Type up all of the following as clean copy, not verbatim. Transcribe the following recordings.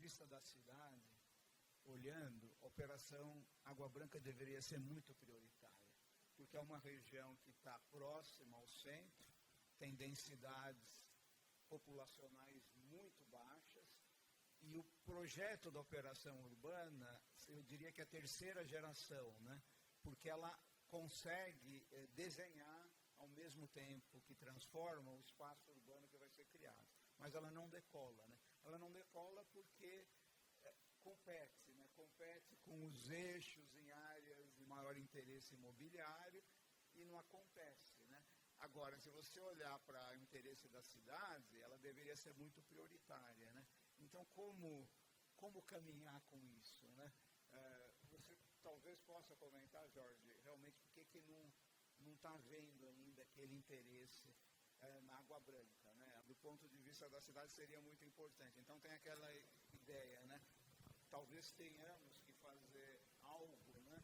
vista da cidade, olhando, a Operação Água Branca deveria ser muito prioritária, porque é uma região que está próxima ao centro, tem densidades populacionais muito baixas, e o projeto da operação urbana, eu diria que é a terceira geração, né? Porque ela consegue desenhar ao mesmo tempo que transforma o espaço urbano que vai ser criado. Mas ela não decola, né? Ela não decola porque compete, né? Compete com os eixos em áreas de maior interesse imobiliário e não acontece, né? Agora, se você olhar para o interesse da cidade, ela deveria ser muito prioritária, né? Então, como caminhar com isso, né? Você talvez possa comentar, Jorge, realmente por que não está vendo ainda aquele interesse na Água Branca, né? Do ponto de vista da cidade seria muito importante. Então, tem aquela ideia, né? Talvez tenhamos que fazer algo, né,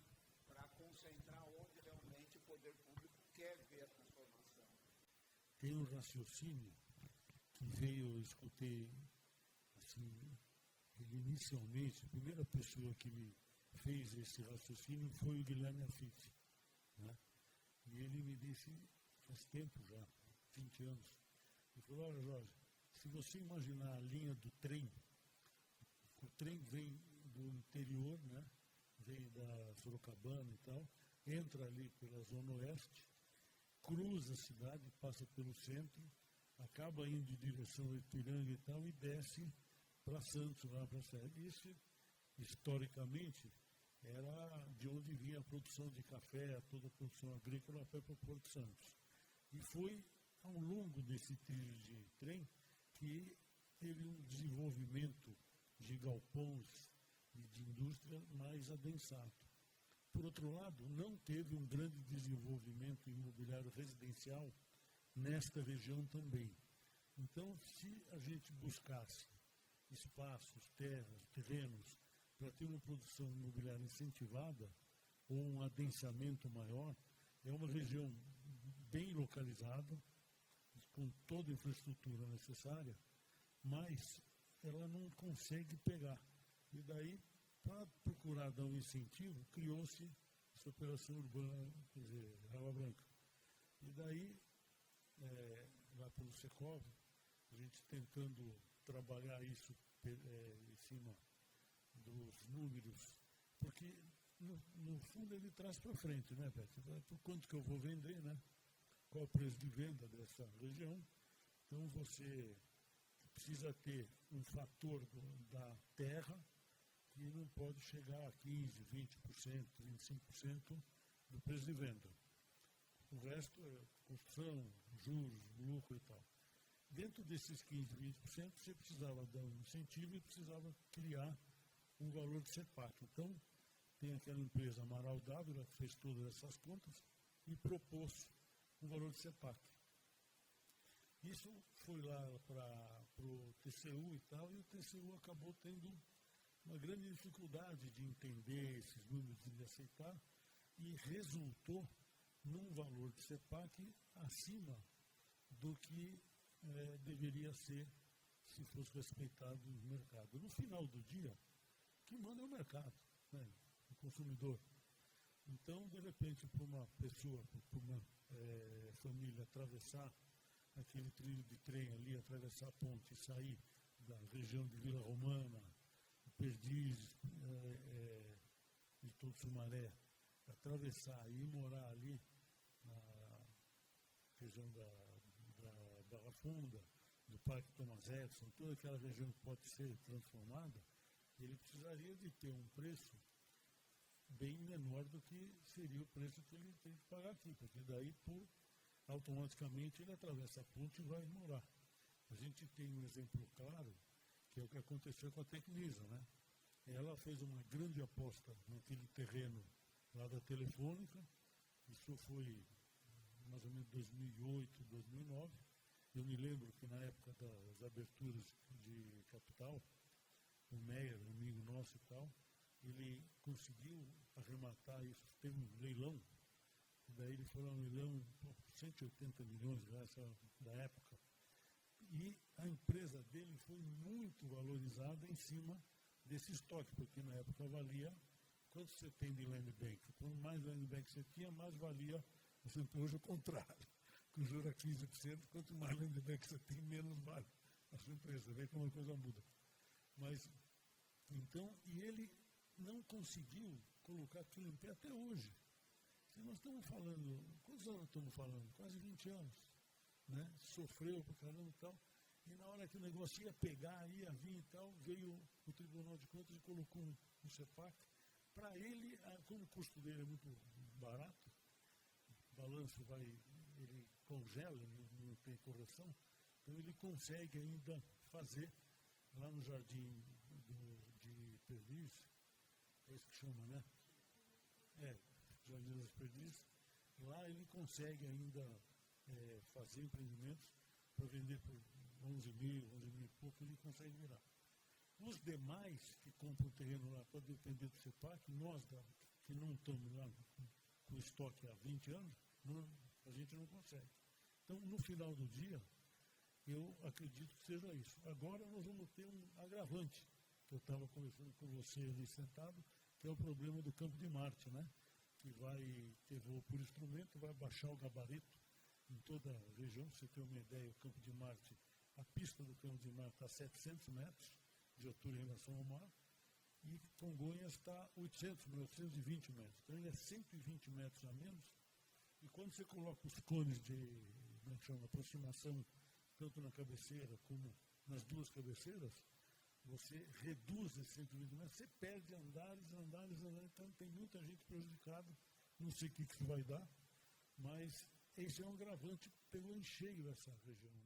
para concentrar onde realmente o poder público quer ver a transformação. Tem um raciocínio que veio, eu escutei, assim, ele inicialmente, a primeira pessoa que me fez esse raciocínio foi o Guilherme Afif, né? E ele me disse, faz tempo já, 20 anos, ele falou, olha, Jorge, se você imaginar a linha do trem, o trem vem do interior, né? Vem da Sorocabana e tal, entra ali pela Zona Oeste, cruza a cidade, passa pelo centro, acaba indo em direção ao Ipiranga e tal, e desce para Santos, lá para a Sede. Isso, historicamente, era de onde vinha a produção de café, toda a produção agrícola foi para o Porto Santos. E foi ao longo desse trilho de trem que teve um desenvolvimento de galpões e de indústria mais adensado. Por outro lado, não teve um grande desenvolvimento imobiliário residencial nesta região também. Então, se a gente buscasse espaços, terras, terrenos, para ter uma produção imobiliária incentivada ou um adensamento maior, é uma região bem localizada, com toda a infraestrutura necessária, mas ela não consegue pegar. E daí, para procurar dar um incentivo, criou-se essa operação urbana, quer dizer, Água Branca. E daí, lá pelo Secov, a gente tentando trabalhar isso em cima dos números, porque, no fundo, ele traz para frente, né, Beto? Por quanto que eu vou vender, né? Qual o preço de venda dessa região? Então, você precisa ter um fator da terra que não pode chegar a 15%, 20%, 25% do preço de venda. O resto é construção, juros, lucro e tal. Dentro desses 15%, 20%, você precisava dar um incentivo e precisava criar um valor de CEPAC. Então, tem aquela empresa Amaral Dávila que fez todas essas contas e propôs um valor de CEPAC. Isso foi lá para o TCU e tal, e o TCU acabou tendo uma grande dificuldade de entender esses números e de aceitar, e resultou num valor de CEPAC acima do que deveria ser se fosse respeitado o mercado. No final do dia, quem manda é o mercado, né, o consumidor. Então, de repente, para uma pessoa, para uma família atravessar aquele trilho de trem ali, atravessar a ponte e sair da região de Vila Romana, Perdizes, de todo Sumaré, atravessar e ir morar ali na região da Barra Funda, do Parque Thomas Edison, toda aquela região que pode ser transformada, ele precisaria de ter um preço bem menor do que seria o preço que ele tem que pagar aqui, porque daí, automaticamente, ele atravessa a ponte e vai morar. A gente tem um exemplo claro, que é o que aconteceu com a Tecnisa, né? Ela fez uma grande aposta naquele terreno lá da Telefônica, isso foi mais ou menos 2008, 2009. Eu me lembro que na época das aberturas de capital, o Meyer, um amigo nosso e tal, ele conseguiu arrematar isso, teve um leilão, e daí ele foi a um leilão por 180 milhões da época. E a empresa dele foi muito valorizada em cima desse estoque, porque na época valia quanto você tem de land bank. Quanto mais land bank você tinha, mais valia. Hoje é o contrário. Com o juro a 15%, quanto mais land bank você tem, menos vale a sua empresa. Você vê como a coisa muda. Mas, então, e ele não conseguiu colocar aquilo em pé até hoje. Se nós estamos falando, quantos anos estamos falando? Quase 20 anos. Né? Sofreu pra caramba e tal. E na hora que o negócio ia pegar, ia vir e tal, veio o Tribunal de Contas e colocou um CEPAC. Para ele, como o custo dele é muito barato, o balanço ele congela, não tem correção, então ele consegue ainda fazer lá no Jardim de Perdizes, é isso que chama, né? Jardim das Perdizes, lá ele consegue ainda fazer empreendimentos para vender por 11 mil e pouco, ele consegue virar. Os demais que compram terreno lá para depender do CEPAC, nós que não estamos lá com estoque há 20 anos, a gente não consegue. Então, no final do dia, eu acredito que seja isso. Agora nós vamos ter um agravante, que eu estava conversando com você ali sentado, que é o problema do Campo de Marte, né? Que vai ter voo por instrumento, vai baixar o gabarito em toda a região. Para você ter uma ideia, o Campo de Marte, a pista do Campo de Marte está a 700 metros de altura em relação ao mar, e Congonhas está a 820 metros. Então ele é 120 metros a menos, e quando você coloca os cones de aproximação, tanto na cabeceira como nas duas cabeceiras, você reduz esses 120 metros, você perde andares, então tem muita gente prejudicada, não sei o que isso vai dar, mas esse é um agravante, pegou em cheio essa região.